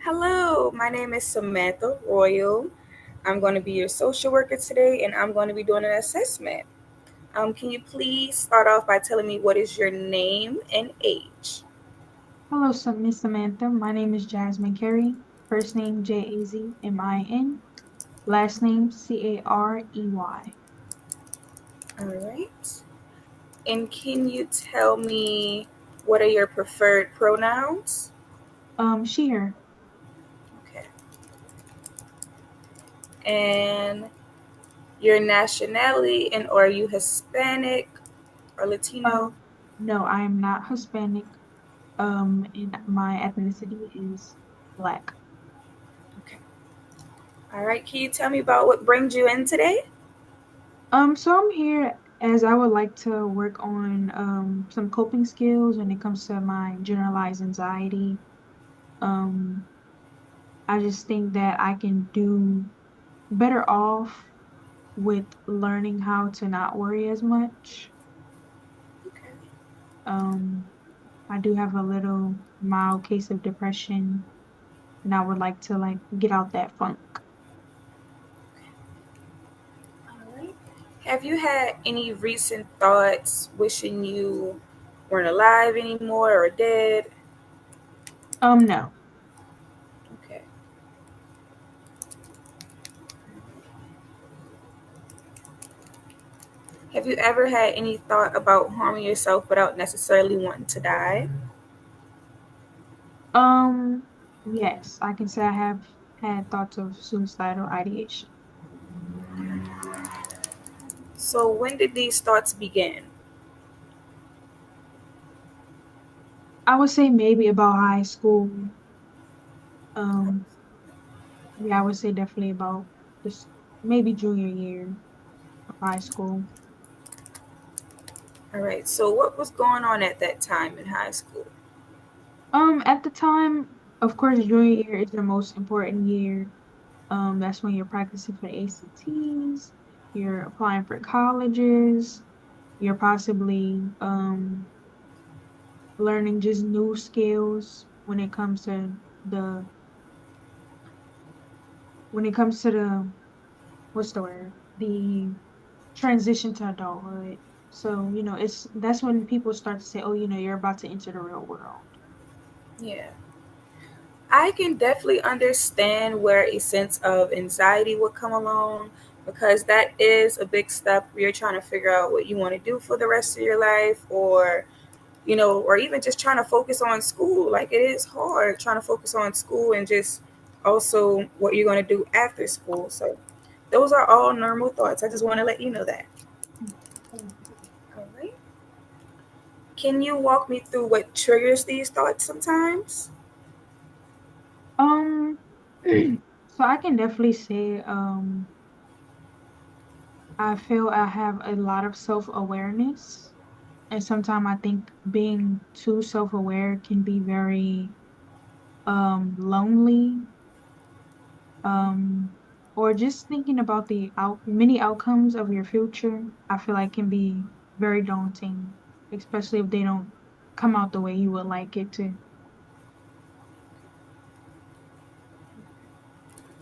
Hello, my name is Samantha Royal. I'm going to be your social worker today and I'm going to be doing an assessment. Can you please start off by telling me what is your name and age? Hello, Miss Samantha. My name is Jasmine Carey. First name Jazmin. Last name Carey. All right. And can you tell me what are your preferred pronouns? She her. Okay. And your nationality, and are you Hispanic or Latino? Um, no, I am not Hispanic. And my ethnicity is Black. Okay. All right. Can you tell me about what brings you in today? So I'm here as I would like to work on some coping skills when it comes to my generalized anxiety. Um, I just think that I can do better off with learning how to not worry as much. Okay. Um, I do have a little mild case of depression, and I would like to get out that funk. All right. Have you had any recent thoughts wishing you weren't alive anymore or dead? No. Okay. Have you ever had any thought about harming yourself without necessarily wanting to die? Um, yes, I can say I have had thoughts of suicidal ideation. So, when did these thoughts begin? I would say maybe about high school. Um, yeah, I would say definitely about this maybe junior year of high school. All right. So, what was going on at that time in high school? At the time, of course, junior year is your most important year. That's when you're practicing for ACTs, you're applying for colleges, you're possibly learning just new skills the when it comes to the what's the word? The transition to adulthood. So, it's that's when people start to say, oh, you're about to enter the real world. Yeah. I can definitely understand where a sense of anxiety would come along because that is a big step where you're trying to figure out what you want to do for the rest of your life or even just trying to focus on school. Like it is hard trying to focus on school and just also what you're going to do after school. So those are all normal thoughts. I just want to let you know that. All right. Can you walk me through what triggers these thoughts sometimes? Um, so I can definitely say, I feel I have a lot of self-awareness. And sometimes I think being too self-aware can be very lonely, um, or just thinking about the many outcomes of your future, I feel like can be very daunting, especially if they don't come out the way you would like it to.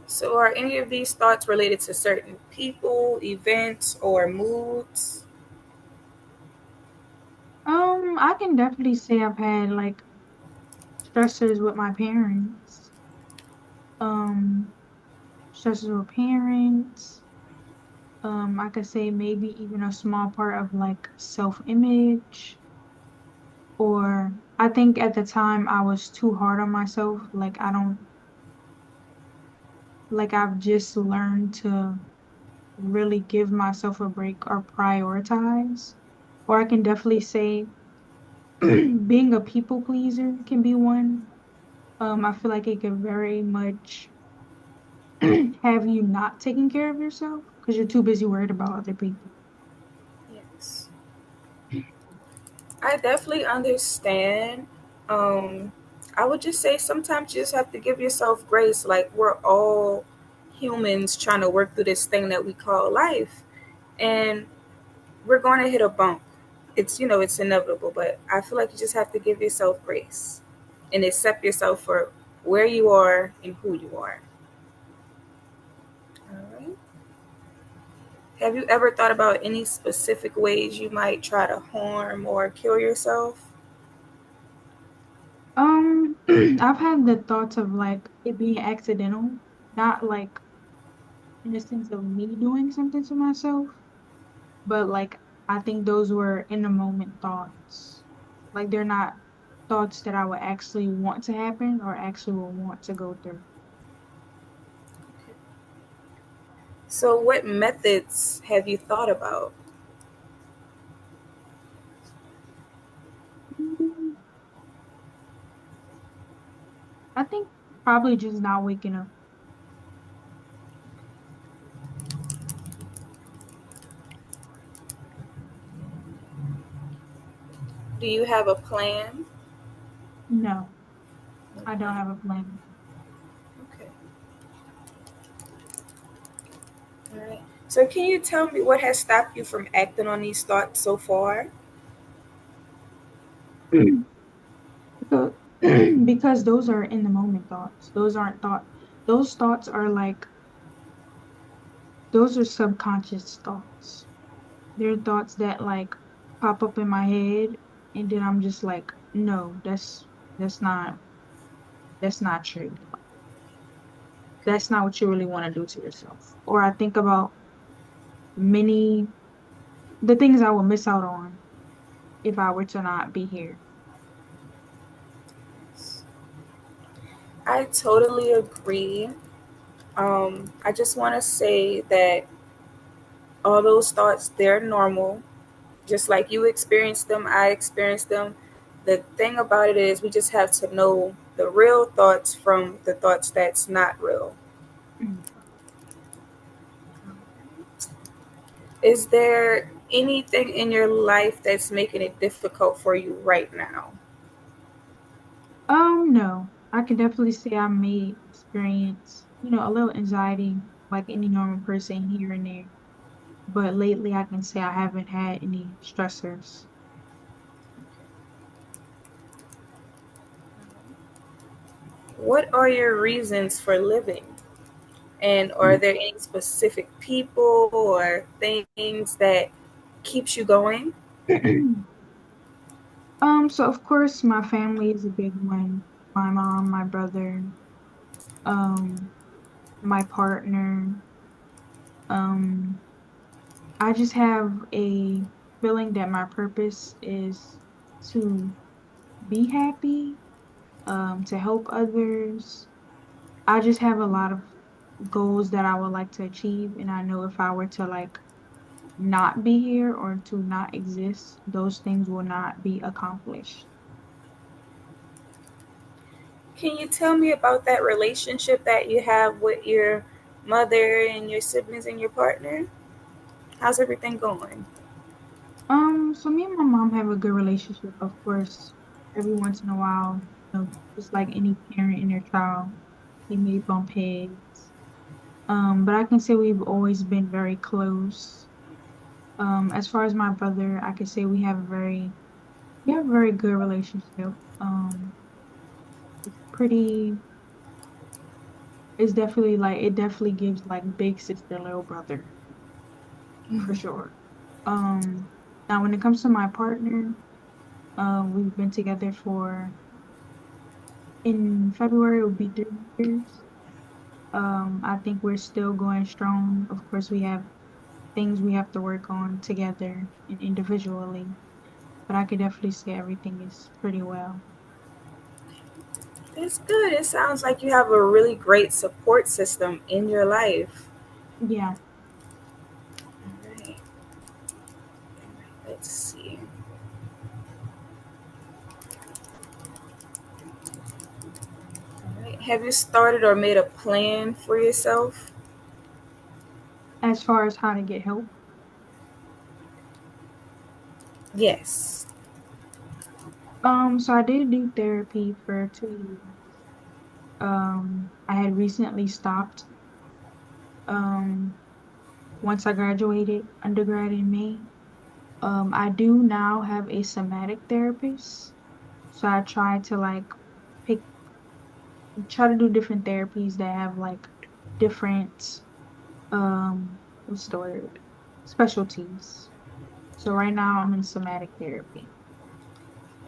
So, are any of these thoughts related to certain people, events, or moods? I can definitely say I've had stressors with my parents, um, stresses with parents. I could say maybe even a small part of self-image, or I think at the time I was too hard on myself. Like I don't like I've just learned to really give myself a break or prioritize. Or I can definitely say being a people pleaser can be one. I feel like it can very much have you not taking care of yourself because you're too busy worried about other people. Yes. I definitely understand. Um, I would just say sometimes you just have to give yourself grace. Like we're all humans trying to work through this thing that we call life. And we're going to hit a bump. It's inevitable, but I feel like you just have to give yourself grace and accept yourself for where you are and who you are. All right. Have you ever thought about any specific ways you might try to harm or kill yourself? I've had the thoughts of like it being accidental, not like in the sense of me doing something to myself, but like I think those were in the moment thoughts. Like they're not thoughts that I would actually want to happen or actually will want to go through. So, what methods have you thought about? Mm, I think probably just not waking up. Do you have a plan? No, No I don't plan. have a plan. Okay. All right. So, can you tell me what has stopped you from acting on these thoughts so far? because because those are in the moment thoughts. Those aren't thought. Those thoughts are like those are subconscious thoughts. They're thoughts that like pop up in my head and then I'm just like, no, that's not that's not true. That's not what you really want to do to yourself. Or I think about many the things I would miss out on if I were to not be here. I totally agree. I just want to say that all those thoughts, they're normal. Just like you experienced them, I experienced them. The thing about it is, we just have to know the real thoughts from the thoughts that's not real. Mm. Is there anything in your life that's making it difficult for you right now? No. I can definitely say I may experience, a little anxiety like any normal person here and there. But lately I can say I haven't had any stressors. What are your reasons for living? And are there any specific people or things that keeps you going? So of course my family is a big one. My mom, my brother, um, my partner. Um, I just have a feeling that my purpose is to be happy, to help others. I just have a lot of goals that I would like to achieve, and I know if I were to like not be here or to not exist, those things will not be accomplished. Can you tell me about that relationship that you have with your mother and your siblings and your partner? How's everything going? So me and my mom have a good relationship, of course. Every once in a while, just like any parent and their child, they may bump heads. But I can say we've always been very close. As far as my brother, I can say we have a very good relationship. It's pretty, it's definitely like it definitely gives like big sister, little brother for sure. Um, Now when it comes to my partner, we've been together for in February it will be 3 years. I think we're still going strong. Of course, we have things we have to work on together and individually, but I could definitely say everything is pretty well. That's good. It sounds like you have a really great support system in your life. Yeah. All right. Let's see. All right. Have you started or made a plan for yourself? As far as how to get help, Yes. so I did do therapy for 2 years. I had recently stopped um once I graduated undergrad in May. I do now have a somatic therapist, so I try to like pick try to do different therapies that have like different what's the word? Specialties. So right now I'm in somatic therapy.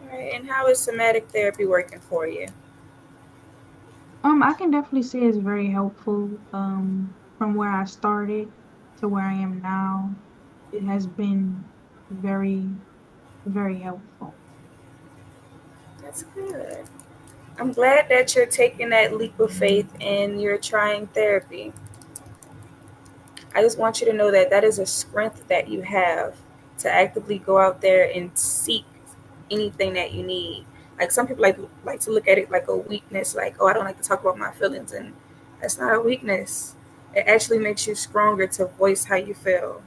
All right. And how is somatic therapy working for you? I can definitely say it's very helpful. From where I started to where I am now, it has been very, very helpful. That's good. I'm glad that you're taking that leap of faith and you're trying therapy. I just want you to know that that is a strength that you have to actively go out there and seek anything that you need. Like some people like to look at it like a weakness, like, oh, I don't like to talk about my feelings, and that's not a weakness. It actually makes you stronger to voice how you feel.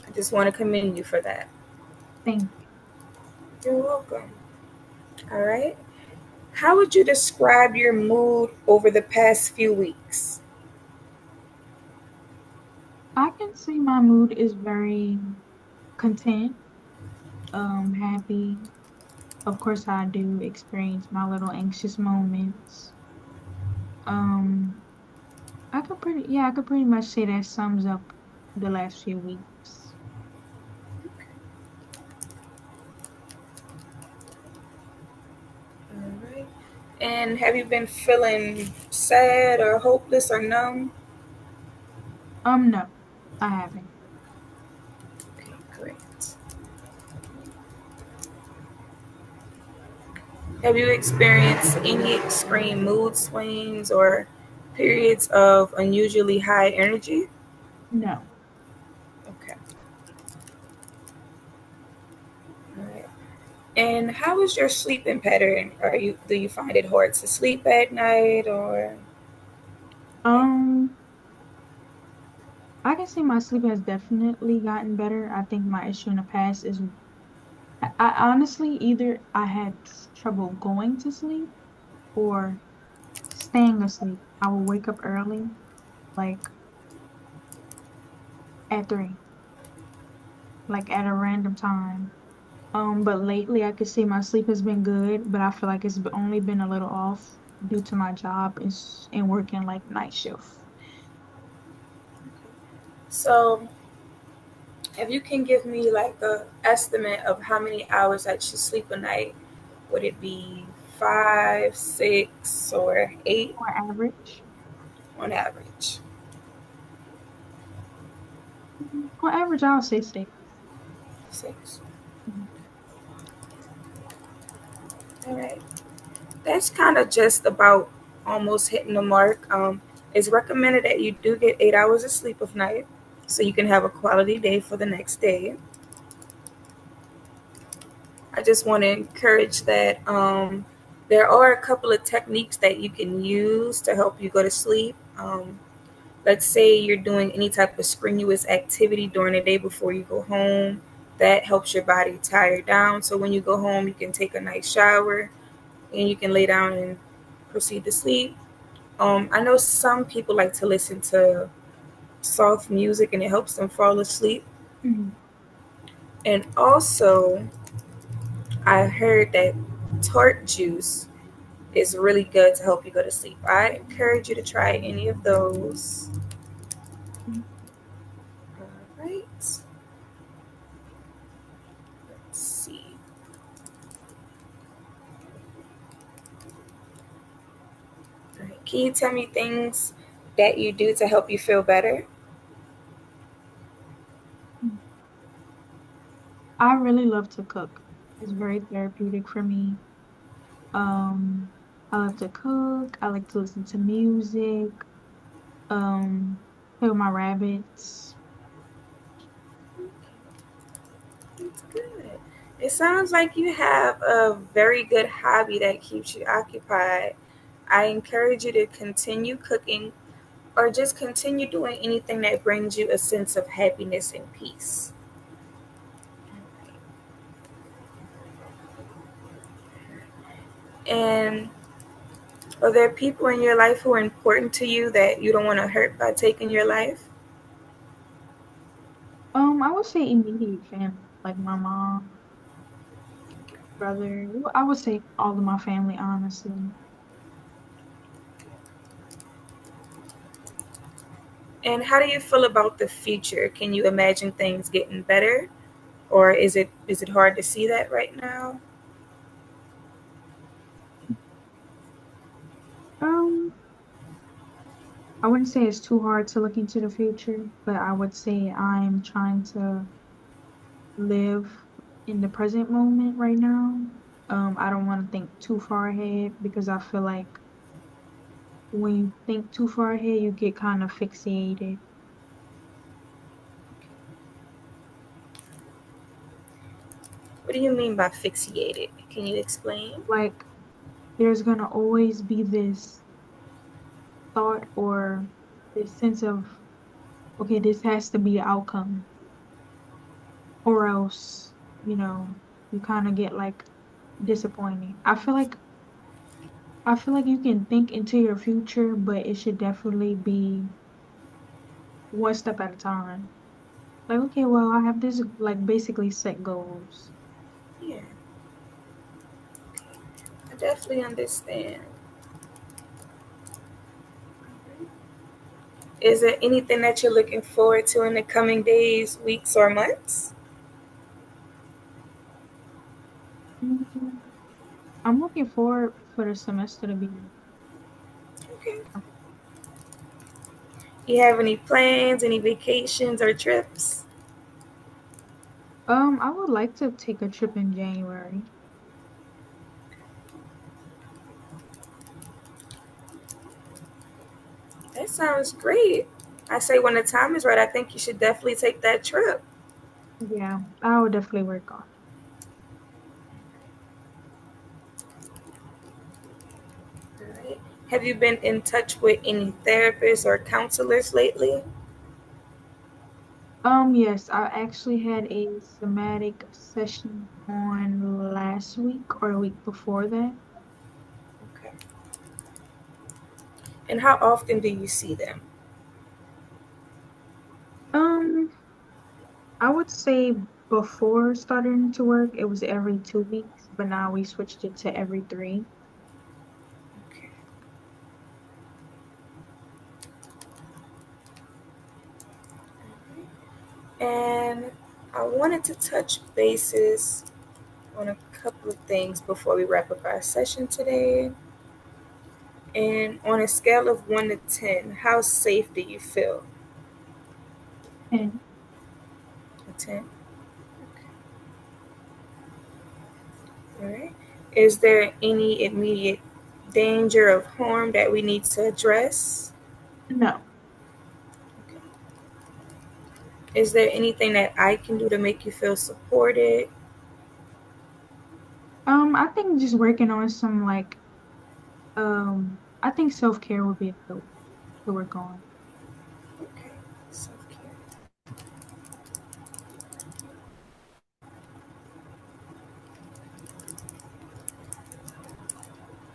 I just want to commend you for that. Thank You're welcome. All right. How would you describe your mood over the past few weeks? I can say my mood is very content, happy. Of course, I do experience my little anxious moments. Um, I could pretty much say that sums up the last few weeks. All right. And have you been feeling sad or hopeless or numb? No, I haven't. Okay, great. Have you experienced any extreme mood swings or periods of unusually high energy? No. Okay. All right. And how is your sleeping pattern? Do you find it hard to sleep at night or Um, I can say my sleep has definitely gotten better. I think my issue in the past is I honestly either I had trouble going to sleep or staying asleep. I will wake up early, like at 3, like at a random time. But lately I could say my sleep has been good, but I feel like only been a little off due to my job and working like night shift. so if you can give me like a estimate of how many hours that you sleep a night, would it be 5, 6, or 8 On average, on average? on average, I'll say 6. 6. Mhm. All right. That's kind of just about almost hitting the mark. It's recommended that you do get 8 hours of sleep of night so you can have a quality day for the next day. I just want to encourage that there are a couple of techniques that you can use to help you go to sleep. Let's say you're doing any type of strenuous activity during the day before you go home. That helps your body tire down. So when you go home, you can take a nice shower and you can lay down and proceed to sleep. I know some people like to listen to soft music and it helps them fall asleep. Mhm. And also, I heard that tart juice is really good to help you go to sleep. I encourage you to try any of those. Mhm. All right. Let's see. All right. Can you tell me things that you do to help you feel better? Mhm. I really love to cook. It's very therapeutic for me. Um, I love to cook. I like to listen to music. Play with my rabbits. That's good. It sounds like you have a very good hobby that keeps you occupied. I encourage you to continue cooking or just continue doing anything that brings you a sense of happiness and peace. And are there people in your life who are important to you that you don't want to hurt by taking your life? I would say immediate family, like my mom, brother. I would say all of my family, honestly. And how do you feel about the future? Can you imagine things getting better, or is it hard to see that right now? Um, I wouldn't say it's too hard to look into the future, but I would say I'm trying to live in the present moment right now. I don't want to think too far ahead because I feel like when you think too far ahead, you get kind of fixated. What do you mean by fixated? Can you explain? Like there's gonna always be this thought or this sense of, okay, this has to be an outcome, or else, you know, you kind of get like disappointed. I feel like you can think into your future, but it should definitely be one step at a time. Like, okay, well, I have this like basically set goals. Yeah, I definitely understand. Is there anything that you're looking forward to in the coming days, weeks, or months? Mhm. I'm looking forward for the semester to be. Okay. You have any plans, any vacations or trips? I would like to take a trip in January. That sounds great. I say when the time is right, I think you should definitely take that trip. Yeah, I would definitely work on All right. Have you been in touch with any therapists or counselors lately? it. Yes, I actually had a somatic session on last week or a week before that. Okay. And how often do you see them? Um, I would say before starting to work, it was every 2 weeks, but now we switched it to every three. Okay. And I wanted to touch bases on a couple of things before we wrap up our session today. And on a scale of 1 to 10, how safe do you feel? And A 10. All right. Is there any immediate danger of harm that we need to address? no, Okay. Is there anything that I can do to make you feel supported? I think just working on some like, I think self-care would be a good one to work on. Okay. Self care.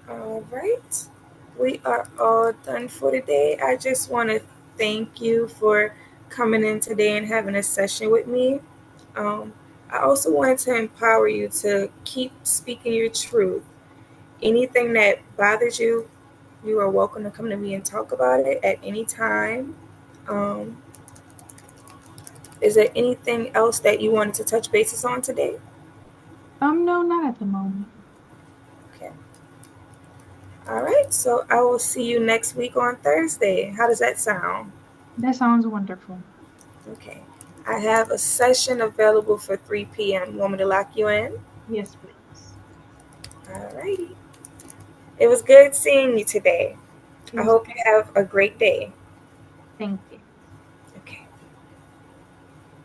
All right. We are all done for today. I just want to thank you for coming in today and having a session with me. Um, I also wanted to empower you to keep speaking your truth. Anything that bothers you, you are welcome to come to me and talk about it at any time. Um, is there anything else that you wanted to touch bases on today? No, not at the moment. Okay. All right. So I will see you next week on Thursday. How does that sound? That sounds wonderful. Okay. I have a session available for 3 p.m. Want me to lock you in? Yes, please. All righty. It was good seeing you today. It I was hope you have a great day. Thank you.